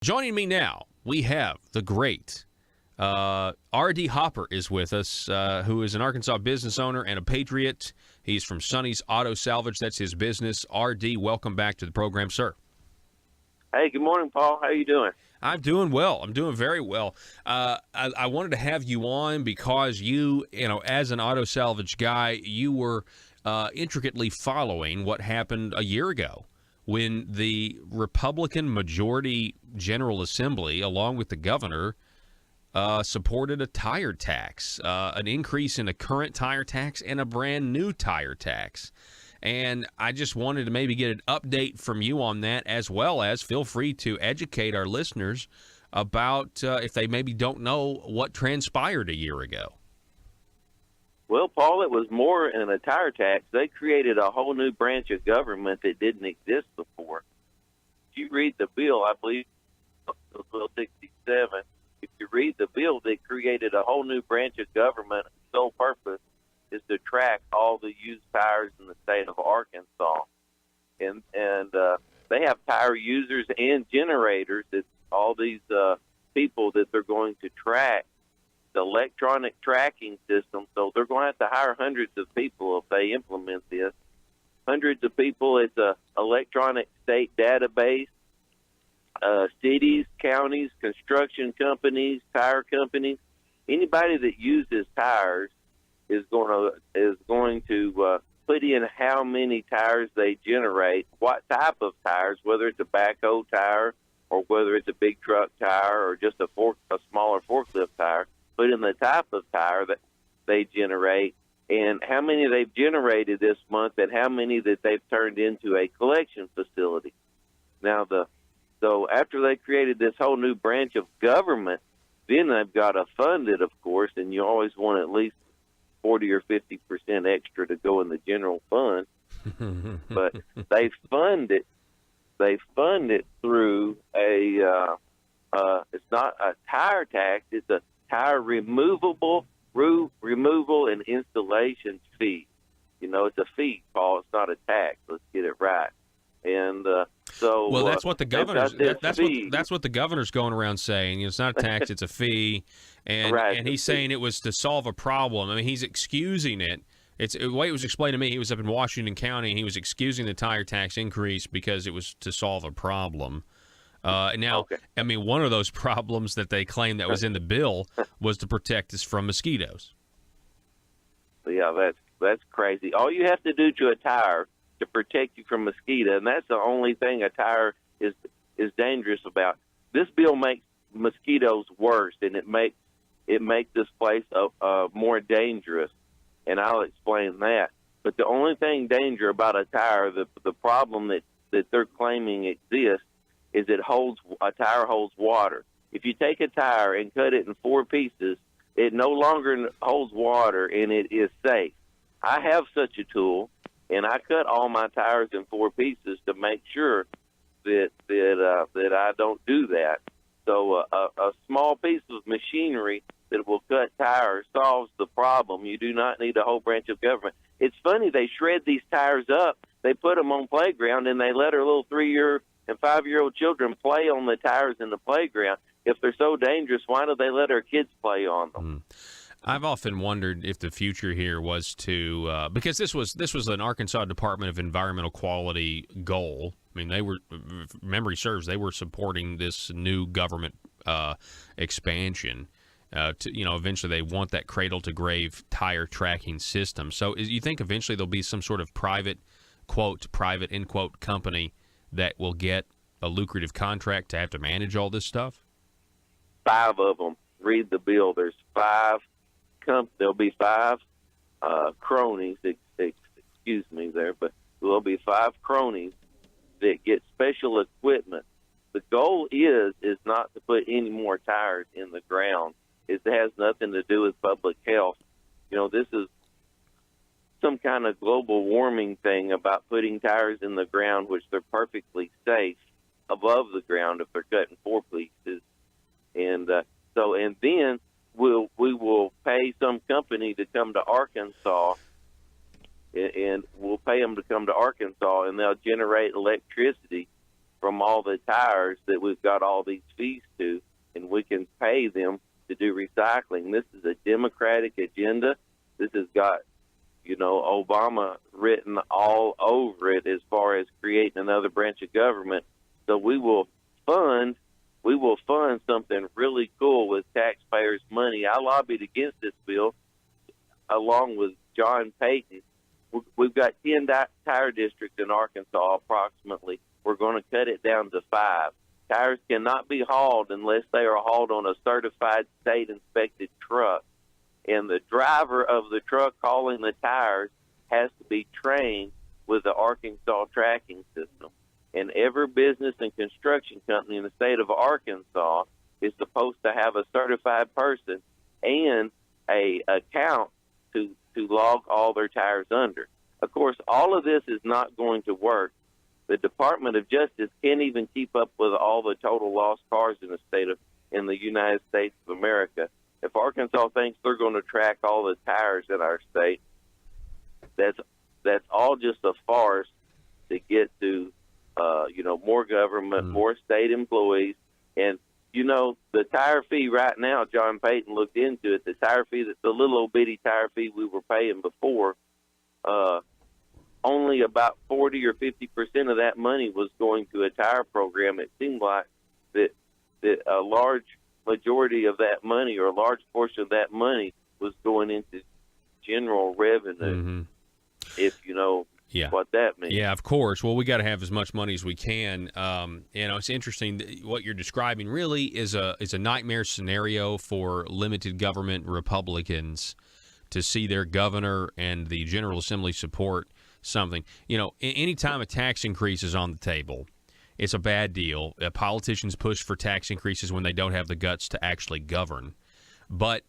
Joining me now, we have the great R.D. Hopper is with us, who is an Arkansas business owner and a patriot. He's from Sonny's Auto Salvage. That's his business. R.D., welcome back to the program, sir. Hey, good morning, Paul. How you doing? I'm doing well. I'm doing very well. I wanted to have you on because you know, as an auto salvage guy, you were intricately following what happened a year ago when the Republican majority General Assembly, along with the governor, supported a tire tax, an increase in a current tire tax and a brand new tire tax. And I just wanted to maybe get an update from you on that, as well as feel free to educate our listeners about if they maybe don't know what transpired a year ago. Well, Paul, it was more than a tire tax. They created a whole new branch of government that didn't exist before. If you read the bill, I believe Bill 67, if you read the bill, they created a whole new branch of government. The sole purpose is to track all the used tires in the state of Arkansas. And they have tire users and generators, that all these people that they're going to track, the electronic tracking system. So they're going to have to hire hundreds of people if they implement this. Hundreds of people. It's a electronic state database. Cities, counties, construction companies, tire companies, anybody that uses tires is going to put in how many tires they generate, what type of tires, whether it's a backhoe tire or whether it's a big truck tire or just a smaller forklift tire. Put in the type of tire that they generate and how many they've generated this month and how many that they've turned into a collection facility. Now, so after they created this whole new branch of government, then they've got to fund it, of course, and you always want at least 40 or 50% extra to go in the general fund. But they fund it through it's not a tire tax, it's a tire removal and installation fee. You know, it's a fee, Paul. It's not a tax. Let's get it right. And so, well, that's what the governor's. That's what the governor's going around saying. It's not a tax; it's a fee, and right, and he's saying it was to solve a problem. I mean, he's excusing it. It's the way it was explained to me. He was up in Washington County, and he was excusing the tire tax increase because it was to solve a problem. Now, okay. I mean, one of those problems that they claim that was in the bill was to protect us from mosquitoes. Yeah, that's crazy. All you have to do to a tire to protect you from mosquito, and that's the only thing a tire is dangerous about. This bill makes mosquitoes worse, and it makes this place more dangerous, and I'll explain that. But the only thing danger about a tire, the problem that they're claiming exists, is a tire holds water. If you take a tire and cut it in 4 pieces, it no longer holds water, and it is safe. I have such a tool, and I cut all my tires in 4 pieces to make sure that I don't do that. So a small piece of machinery that will cut tires solves the problem. You do not need a whole branch of government. It's funny, they shred these tires up, they put them on playground, and they let our little 3-year and 5-year-old children play on the tires in the playground. If they're so dangerous, why do they let our kids play on them? I've often wondered if the future here was to because this was an Arkansas Department of Environmental Quality goal. I mean, they were, if memory serves, they were supporting this new government expansion. Eventually they want that cradle to grave tire tracking system. So you think eventually there'll be some sort of private, end quote, company that will get a lucrative contract to have to manage all this stuff? 5 of them. Read the bill. There's 5. There'll be 5 cronies. Excuse me there, but there'll be 5 cronies that get special equipment. The goal is not to put any more tires in the ground. It has nothing to do with public health. You know, this is some kind of global warming thing about putting tires in the ground, which they're perfectly safe above the ground if they're cut in 4 pieces. And then we will pay some company to come to Arkansas, and we'll pay them to come to Arkansas, and they'll generate electricity from all the tires that we've got all these fees to, and we can pay them to do recycling. This is a Democratic agenda. This has got, Obama written all over it as far as creating another branch of government. So we will fund something really cool with taxpayers' money. I lobbied against this bill along with John Payton. We've got 10 tire districts in Arkansas approximately. We're going to cut it down to 5. Tires cannot be hauled unless they are hauled on a certified state-inspected truck. And the driver of the truck hauling the tires has to be trained with the Arkansas tracking system. And every business and construction company in the state of Arkansas is supposed to have a certified person and a account to log all their tires under. Of course, all of this is not going to work. The Department of Justice can't even keep up with all the total lost cars in the United States of America. If Arkansas thinks they're going to track all the tires in our state, that's all just a farce to get to, more government, more state employees. And, the tire fee right now, John Payton looked into it, the tire fee, the little old bitty tire fee we were paying before, only about 40 or 50% of that money was going to a tire program. It seemed like that a large majority of that money, or a large portion of that money, was going into general revenue. If you know what that means. Yeah, of course. Well, we got to have as much money as we can. It's interesting that what you're describing really is a nightmare scenario for limited government Republicans to see their governor and the General Assembly support something. Anytime a tax increase is on the table, it's a bad deal. Politicians push for tax increases when they don't have the guts to actually govern. But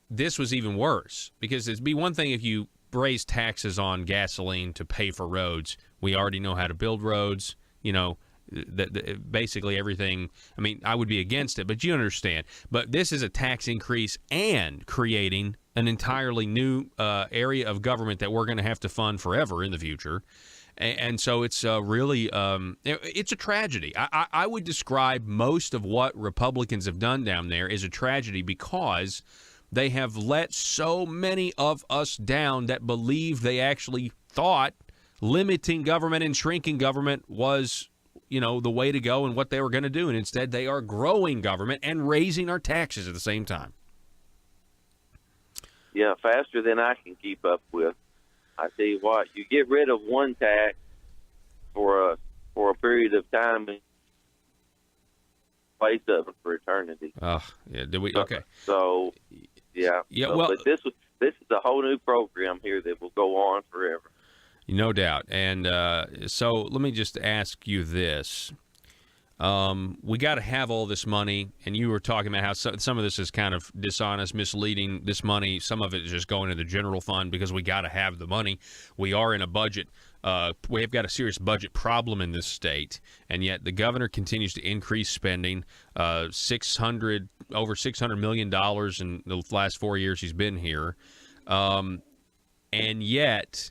this was even worse, because it'd be one thing if you raise taxes on gasoline to pay for roads. We already know how to build roads. Basically everything. I mean, I would be against it, but you understand. But this is a tax increase and creating an entirely new area of government that we're going to have to fund forever in the future. And so it's really it's a tragedy. I would describe most of what Republicans have done down there as a tragedy, because they have let so many of us down that believe they actually thought limiting government and shrinking government was, the way to go and what they were going to do. And instead, they are growing government and raising our taxes at the same time. Yeah, faster than I can keep up with. I tell you what, you get rid of one tax for a period of time, and place of it for eternity. Oh, yeah. Did we? Okay. So, yeah. Well, but this is a whole new program here that will go on forever. No doubt. And so let me just ask you this. We got to have all this money, and you were talking about how some of this is kind of dishonest, misleading. This money, some of it is just going to the general fund because we got to have the money. We are in a budget. We've got a serious budget problem in this state, and yet the governor continues to increase spending. Over $600 million in the last 4 years he's been here, and yet,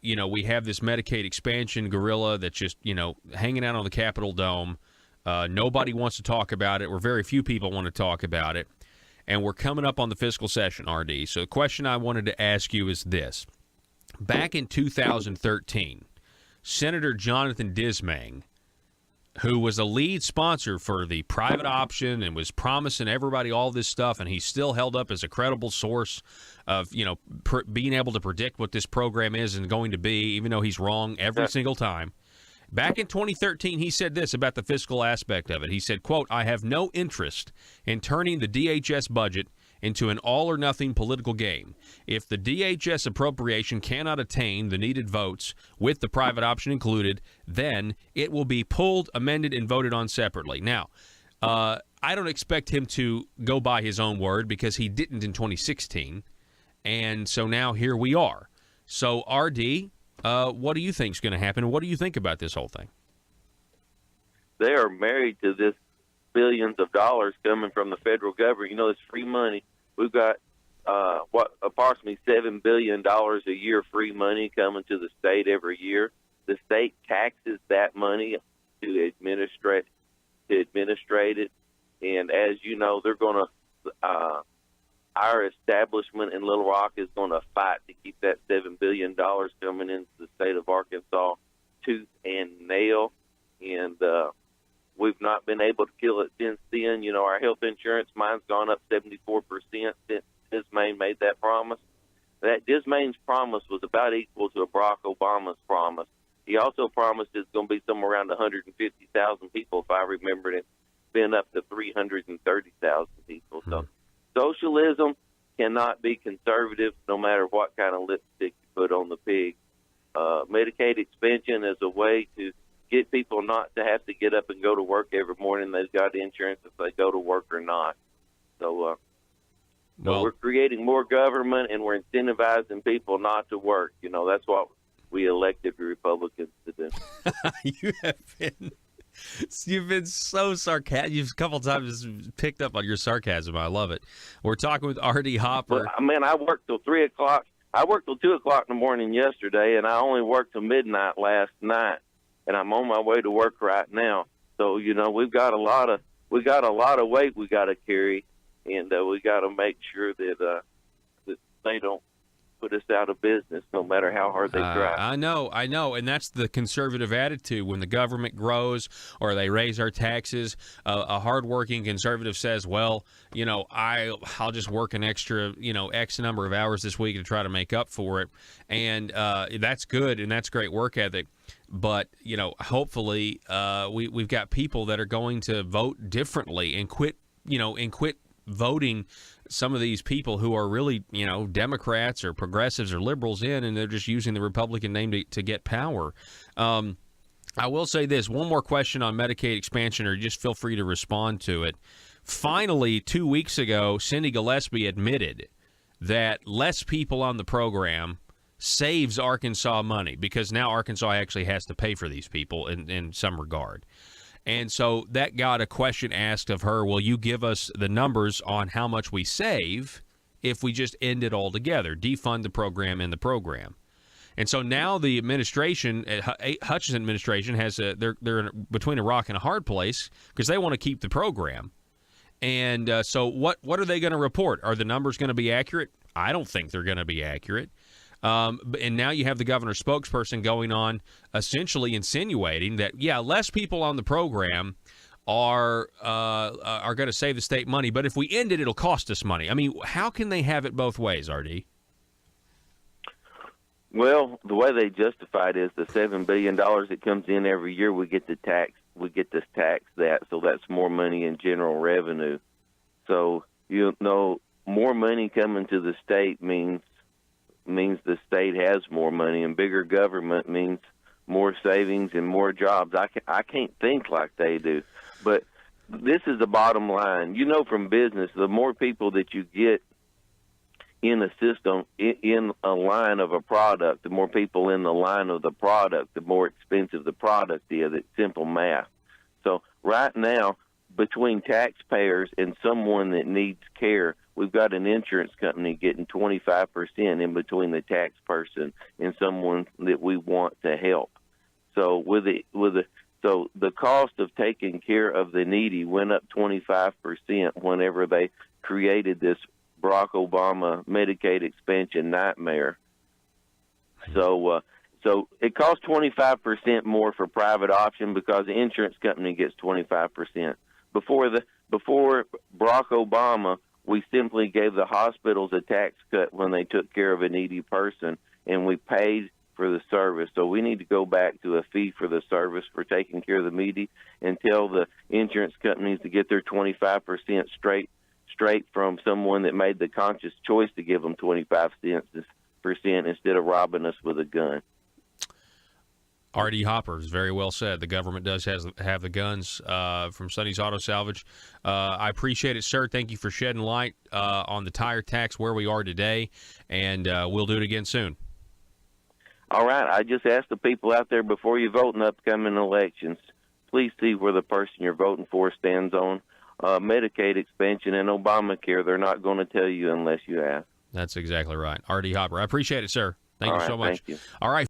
we have this Medicaid expansion gorilla that's just hanging out on the Capitol dome. Nobody wants to talk about it, or very few people want to talk about it, and we're coming up on the fiscal session, RD. So the question I wanted to ask you is this. Back in 2013, Senator Jonathan Dismang, who was a lead sponsor for the private option and was promising everybody all this stuff, and he's still held up as a credible source of, being able to predict what this program is and going to be, even though he's wrong every single time. Back in 2013, he said this about the fiscal aspect of it. He said, quote, "I have no interest in turning the DHS budget into an all-or-nothing political game. If the DHS appropriation cannot attain the needed votes, with the private option included, then it will be pulled, amended, and voted on separately." Now, I don't expect him to go by his own word, because he didn't in 2016, and so now here we are. So, RD, what do you think is going to happen, and what do you think about this whole thing? They are married to this billions of dollars coming from the federal government. It's free money. We've got approximately $7 billion a year free money coming to the state every year. The state taxes that money to administrate it, and as you know, they're going to. Our establishment in Little Rock is going to fight to keep that $7 billion coming into the state of Arkansas tooth and nail, and we've not been able to kill it since then. You know, our health insurance, mine's gone up 74% since Dismayne made that promise. That Dismayne's promise was about equal to Barack Obama's promise. He also promised it's going to be somewhere around 150,000 people, if I remember it. It's been up to 330,000 people. So socialism cannot be conservative no matter what kind of lipstick you put on the pig. Medicaid expansion is a way to get people not to have to get up and go to work every morning. They've got insurance if they go to work or not. So we're creating more government, and we're incentivizing people not to work. You know, that's what we elected the Republicans to do. You've been so sarcastic. You've a couple times picked up on your sarcasm. I love it. We're talking with R.D. Hopper. Well, man, I worked till 3 o'clock. I worked till 2 o'clock in the morning yesterday, and I only worked till midnight last night. And I'm on my way to work right now. So, you know, we got a lot of weight we got to carry, and we got to make sure that they don't put us out of business, no matter how hard they try. I know, and that's the conservative attitude. When the government grows or they raise our taxes, a hardworking conservative says, well, you know, I'll just work an extra, you know, X number of hours this week to try to make up for it, and that's good, and that's great work ethic. But, you know, hopefully we've got people that are going to vote differently and quit voting some of these people who are really, you know, Democrats or progressives or liberals in, and they're just using the Republican name to get power. I will say this, one more question on Medicaid expansion, or just feel free to respond to it. Finally, 2 weeks ago, Cindy Gillespie admitted that less people on the program saves Arkansas money, because now Arkansas actually has to pay for these people in some regard. And so that got a question asked of her, will you give us the numbers on how much we save if we just end it all together, defund the program and the program? And so now the administration, Hutchinson administration, they're between a rock and a hard place because they want to keep the program. And so what are they going to report? Are the numbers going to be accurate? I don't think they're going to be accurate. And now you have the governor's spokesperson going on, essentially insinuating that, yeah, less people on the program are going to save the state money, but if we end it, it'll cost us money. I mean, how can they have it both ways, RD? Well, the way they justify it is the $7 billion that comes in every year, we get to tax that, so that's more money in general revenue. So, you know, more money coming to the state means the state has more money, and bigger government means more savings and more jobs. I can't think like they do, but this is the bottom line. You know, from business, the more people that you get in a system, in a line of a product, the more people in the line of the product, the more expensive the product is. It's simple math. So right now, between taxpayers and someone that needs care, we've got an insurance company getting 25% in between the tax person and someone that we want to help. So so the cost of taking care of the needy went up 25% whenever they created this Barack Obama Medicaid expansion nightmare. So it costs 25% more for private option because the insurance company gets 25%. Before Barack Obama, we simply gave the hospitals a tax cut when they took care of a needy person, and we paid for the service. So we need to go back to a fee for the service for taking care of the needy and tell the insurance companies to get their 25% straight from someone that made the conscious choice to give them 25% instead of robbing us with a gun. R.D. Hopper is very well said. The government does have the guns from Sonny's Auto Salvage. I appreciate it, sir. Thank you for shedding light on the tire tax, where we are today, and we'll do it again soon. All right. I just ask the people out there, before you vote in upcoming elections, please see where the person you're voting for stands on Medicaid expansion and Obamacare. They're not going to tell you unless you ask. That's exactly right. R.D. Hopper. I appreciate it, sir. Thank you so much. Thank you. All right.